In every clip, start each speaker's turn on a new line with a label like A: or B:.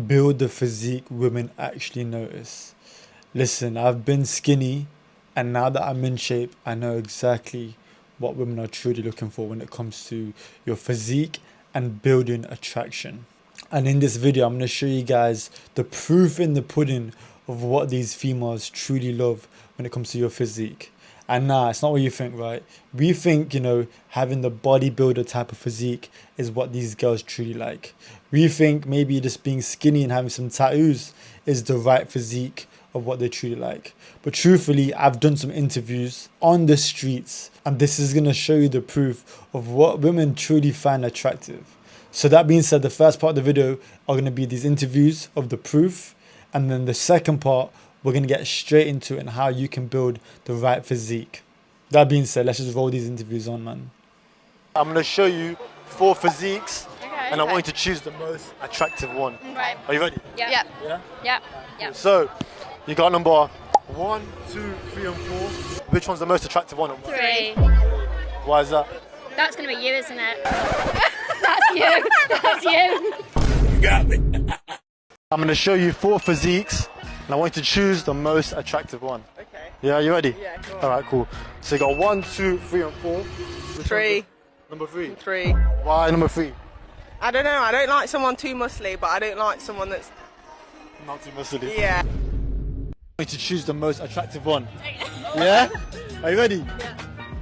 A: Build the physique women actually notice. Listen, I've been skinny, and now that I'm in shape, I know exactly what women are truly looking for when it comes to your physique and building attraction. And in this video, I'm going to show you guys the proof in the pudding of what these females truly love when it comes to your physique. And nah, it's not what you think, right? We think, having the bodybuilder type of physique is what these girls truly like. We think maybe just being skinny and having some tattoos is the right physique of what they truly like. But truthfully, I've done some interviews on the streets, and this is going to show you the proof of what women truly find attractive. So that being said, the first part of the video are going to be these interviews of the proof, and then the second part, we're going to get straight into it and how you can build the right physique. That being said, let's just roll these interviews on, man. I'm going to show you 4 physiques, and I want you to choose the most attractive one.
B: Right.
A: Are you ready?
B: Yeah.
A: Yeah?
B: Yeah.
A: So, you got number 1, 2, 3, and 4. Which one's the most attractive one?
B: 3.
A: Why is that?
B: That's gonna be you, isn't it? That's you. That's you.
A: You got me. I'm going to show you 4 physiques, and I want you to choose the most attractive one.
C: Okay.
A: Yeah, you ready?
C: Yeah, cool.
A: Alright, cool. So you got 1, 2, 3, and 4.
C: 3.
A: Number 3.
C: 3.
A: Why number 3?
C: I don't know. I don't like someone too muscly, but I don't like someone that's.
A: Not too muscly.
C: Yeah.
A: I'm going to choose the most attractive one. Yeah? Are you ready?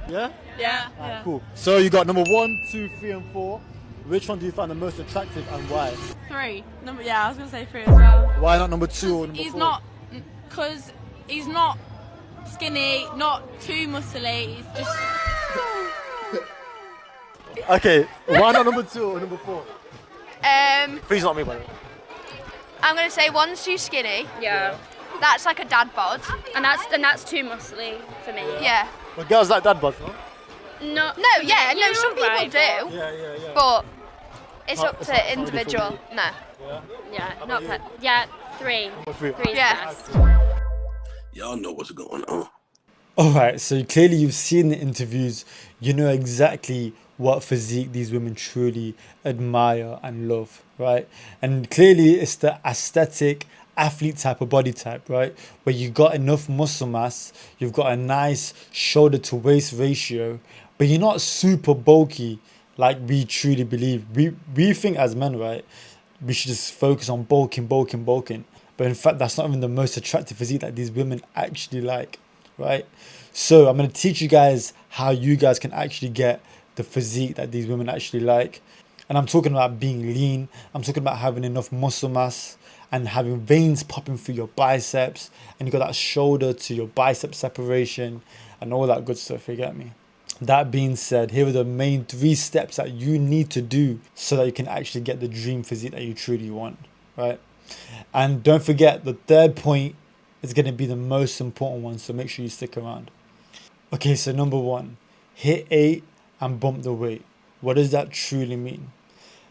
A: Yeah?
C: Yeah.
A: Alright, cool. So you got number 1, 2, 3, and 4. Which one do you find the most attractive and why?
D: 3. Yeah, I was gonna say 3 as well.
A: Why not number 2 or number 4?
D: He's not, because he's not skinny, not too muscly. He's just.
A: Okay, why not number 2 or number 4? 3's not me, by the way.
E: I'm gonna say 1's too skinny.
B: Yeah.
E: That's like a dad bod.
B: And that's too muscly for me.
E: Yeah.
A: But girls like dad bods, no?
B: No.
E: No, some people
B: right,
E: do.
A: Yeah.
E: But it's
A: Not-
E: up
A: it's
E: to
A: not really
E: individual.
A: for
E: No.
A: Yeah.
B: Yeah.
A: How
B: Not.
A: about you?
B: Yeah. 3.
A: Number 3.
B: 3 is
E: Yeah.
B: best.
F: Y'all know what's going on.
A: Alright, so clearly you've seen the interviews. You know exactly what physique these women truly admire and love, right? And clearly it's the aesthetic athlete type of body type, right? Where you got enough muscle mass, you've got a nice shoulder to waist ratio, but you're not super bulky like we truly believe. We think as men, right, we should just focus on bulking. But in fact, that's not even the most attractive physique that these women actually like, right? So I'm going to teach you guys how you guys can actually get the physique that these women actually like. And I'm talking about being lean. I'm talking about having enough muscle mass and having veins popping through your biceps. And you got that shoulder to your bicep separation and all that good stuff, you get me? That being said, here are the main 3 steps that you need to do so that you can actually get the dream physique that you truly want, right? And don't forget, the third point is going to be the most important one, so make sure you stick around. Okay, so number 1, hit 8 and bump the weight. What does that truly mean?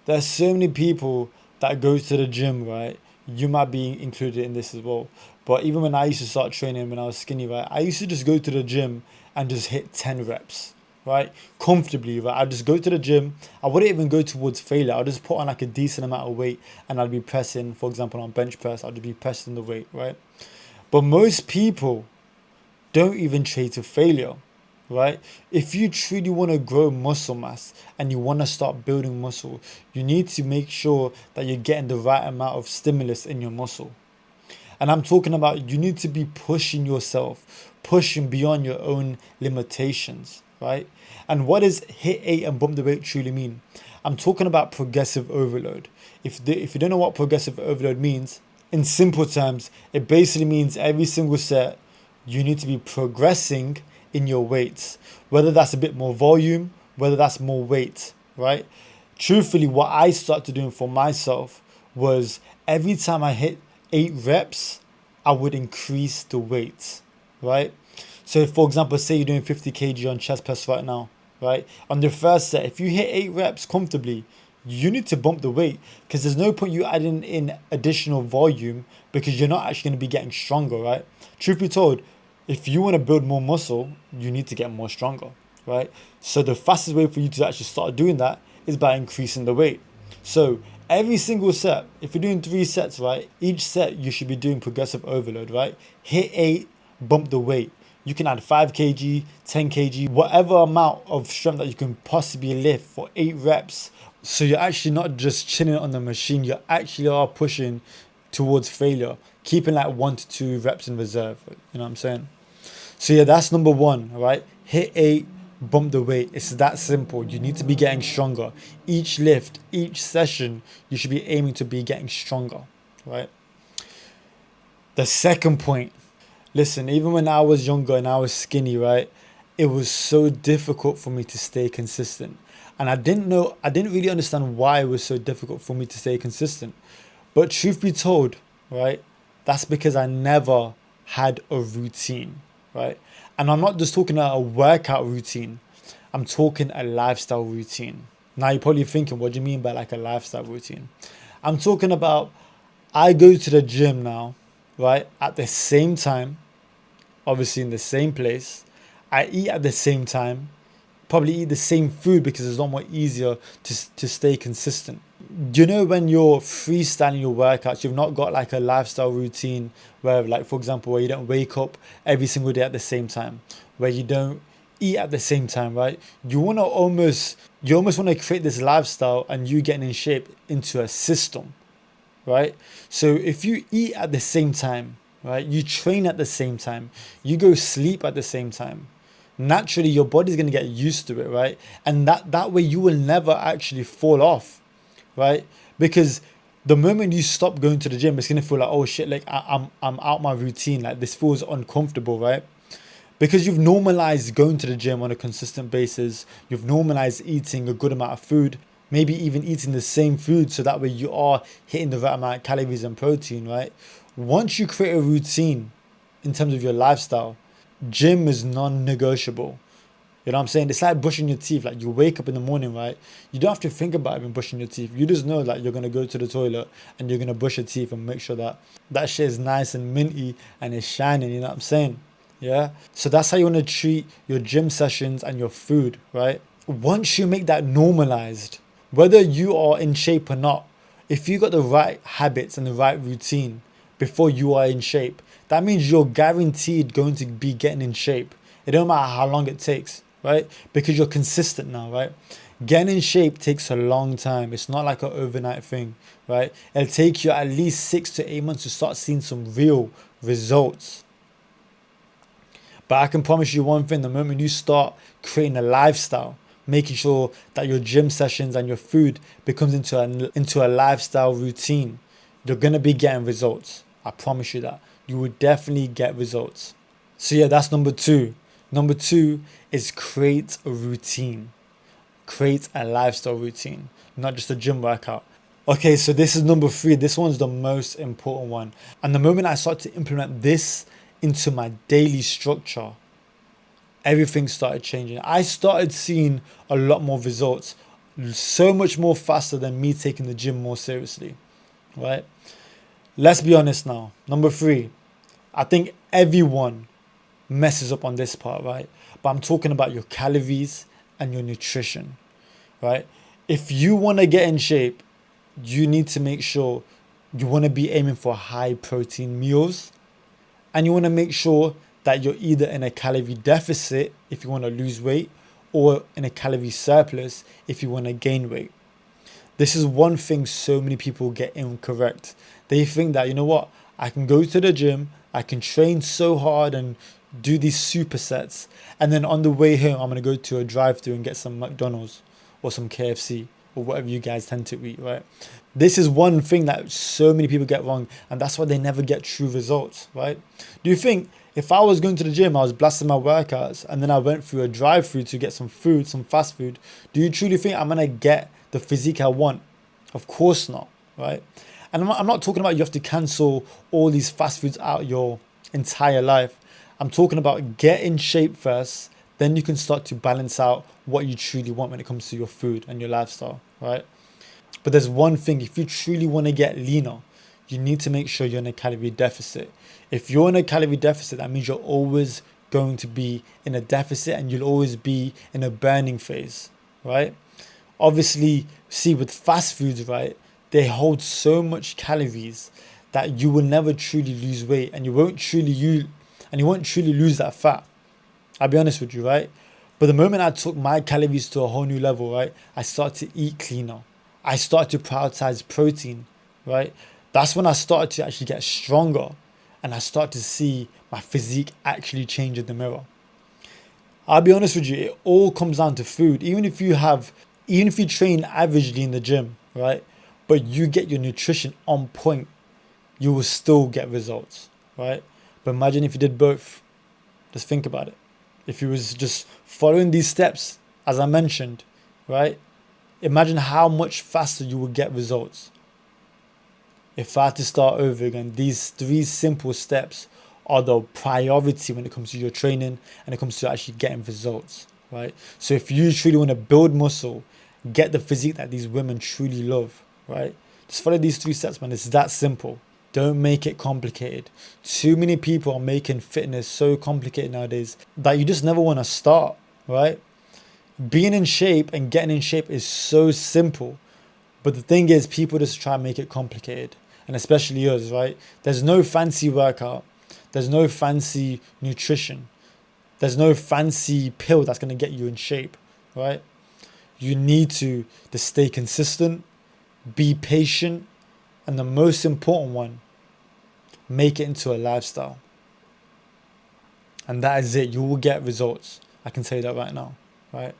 A: There's so many people that go to the gym, right? You might be included in this as well. But even when I used to start training when I was skinny, right? I used to just go to the gym and just hit 10 reps, right? Comfortably, right? I'd just go to the gym. I wouldn't even go towards failure. I'd just put on like a decent amount of weight and I'd be pressing, for example, on bench press, I'd be pressing the weight, right? But most people don't even train to failure, right? If you truly want to grow muscle mass and you want to start building muscle, you need to make sure that you're getting the right amount of stimulus in your muscle. And I'm talking about you need to be pushing yourself, pushing beyond your own limitations, right? And what does hit 8 and bump the weight truly mean? I'm talking about progressive overload. If you don't know what progressive overload means, in simple terms, it basically means every single set you need to be progressing in your weights, whether that's a bit more volume, whether that's more weight, right? Truthfully, what I started doing for myself was every time I hit 8 reps, I would increase the weight, right? So for example, say you're doing 50 kg on chest press right now, right? On the first set, if you hit 8 reps comfortably, you need to bump the weight because there's no point you adding in additional volume because you're not actually going to be getting stronger, right? Truth be told, if you want to build more muscle, you need to get more stronger, right? So the fastest way for you to actually start doing that is by increasing the weight. So Every single set, if you're doing 3 sets, right, each set you should be doing progressive overload, right? Hit 8, bump the weight. You can add 5 kg, 10 kg, whatever amount of strength that you can possibly lift for 8 reps. So you're actually not just chilling on the machine, you actually are pushing towards failure, keeping like 1 to 2 reps in reserve. You know what I'm saying? So yeah, that's number 1, right? Hit 8, bump the weight. It's that simple. You need to be getting stronger. Each lift, each session, you should be aiming to be getting stronger, right? The second point, listen, even when I was younger and I was skinny, right, it was so difficult for me to stay consistent. And I didn't really understand why it was so difficult for me to stay consistent. But truth be told, right, that's because I never had a routine, right? And I'm not just talking about a workout routine, I'm talking a lifestyle routine. Now you're probably thinking, what do you mean by like a lifestyle routine? I'm talking about, I go to the gym now, right, at the same time, obviously in the same place. I eat at the same time, probably eat the same food because it's a lot more easier to stay consistent. You know, when you're freestyling your workouts, you've not got like a lifestyle routine where, like, for example, where you don't wake up every single day at the same time, where you don't eat at the same time, right? You almost want to create this lifestyle and you getting in shape into a system, right? So if you eat at the same time, right, you train at the same time, you go sleep at the same time, naturally your body's going to get used to it, right? And that way you will never actually fall off, right? Because the moment you stop going to the gym, it's going to feel like, oh shit, like I'm out my routine, like this feels uncomfortable, right? Because you've normalized going to the gym on a consistent basis, you've normalized eating a good amount of food, maybe even eating the same food, so that way you are hitting the right amount of calories and protein, right? Once you create a routine in terms of your lifestyle, gym is non-negotiable. You know what I'm saying? It's like brushing your teeth. Like, you wake up in the morning, right? You don't have to think about even brushing your teeth. You just know that you're going to go to the toilet and you're going to brush your teeth and make sure that that shit is nice and minty and it's shining. You know what I'm saying? Yeah. So that's how you want to treat your gym sessions and your food, right? Once you make that normalized, whether you are in shape or not, if you got the right habits and the right routine before you are in shape, that means you're guaranteed going to be getting in shape. It don't matter how long it takes, right? Because you're consistent now, right? Getting in shape takes a long time. It's not like an overnight thing, right? It'll take you at least 6 to 8 months to start seeing some real results. But I can promise you one thing, the moment you start creating a lifestyle, making sure that your gym sessions and your food becomes into a lifestyle routine, you're going to be getting results. I promise you that. You will definitely get results. So yeah, that's number 2. Number 2 is create a routine. Create a lifestyle routine, not just a gym workout. Okay, so this is number 3. This one's the most important one. And the moment I start to implement this into my daily structure, everything started changing. I started seeing a lot more results, so much more faster than me taking the gym more seriously, right? Let's be honest now. Number 3, I think everyone messes up on this part, right? But I'm talking about your calories and your nutrition, right? If you want to get in shape, you need to make sure you want to be aiming for high protein meals, and you want to make sure that you're either in a calorie deficit if you want to lose weight, or in a calorie surplus if you want to gain weight. This is one thing so many people get incorrect. They think that, you know what, I can go to the gym, I can train so hard and do these supersets, and then on the way home I'm going to go to a drive-thru and get some McDonald's or some KFC or whatever you guys tend to eat, right? This is one thing that so many people get wrong, and that's why they never get true results, right? Do you think if I was going to the gym, I was blasting my workouts, and then I went through a drive-thru to get some food, some fast food, do you truly think I'm going to get the physique I want? Of course not, right? And I'm not talking about you have to cancel all these fast foods out your entire life. I'm talking about get in shape first, then you can start to balance out what you truly want when it comes to your food and your lifestyle, right? But there's one thing, if you truly want to get leaner, you need to make sure you're in a calorie deficit. If you're in a calorie deficit, that means you're always going to be in a deficit and you'll always be in a burning phase, right? Obviously, see with fast foods, right, they hold so much calories that you will never truly lose weight, and you won't truly lose that fat. I'll be honest with you, right? But the moment I took my calories to a whole new level, right, I started to eat cleaner. I started to prioritize protein, right? That's when I started to actually get stronger, and I started to see my physique actually change in the mirror. I'll be honest with you, it all comes down to food. Even if you train averagely in the gym, right, but you get your nutrition on point, you will still get results, right? But imagine if you did both. Just think about it. If you was just following these steps, as I mentioned, right? Imagine how much faster you will get results. If I had to start over again, these 3 simple steps are the priority when it comes to your training and it comes to actually getting results, right? So if you truly want to build muscle, get the physique that these women truly love, right? Just follow these 3 steps, man. It's that simple. Don't make it complicated. Too many people are making fitness so complicated nowadays that you just never want to start, right? Being in shape and getting in shape is so simple. But the thing is, people just try and make it complicated. And especially yours, right? There's no fancy workout. There's no fancy nutrition. There's no fancy pill that's going to get you in shape, right? You need to stay consistent, be patient, and the most important one, make it into a lifestyle. And that is it. You will get results. I can tell you that right now, right?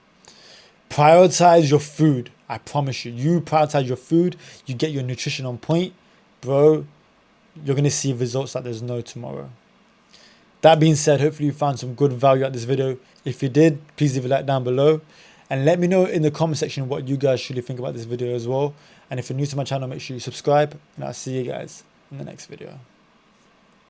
A: Prioritize your food. I promise you. You prioritize your food, you get your nutrition on point, bro, you're going to see results like there's no tomorrow. That being said, hopefully you found some good value at this video. If you did, please leave a like down below. And let me know in the comment section what you guys truly think about this video as well. And if you're new to my channel, make sure you subscribe. And I'll see you guys in the next video.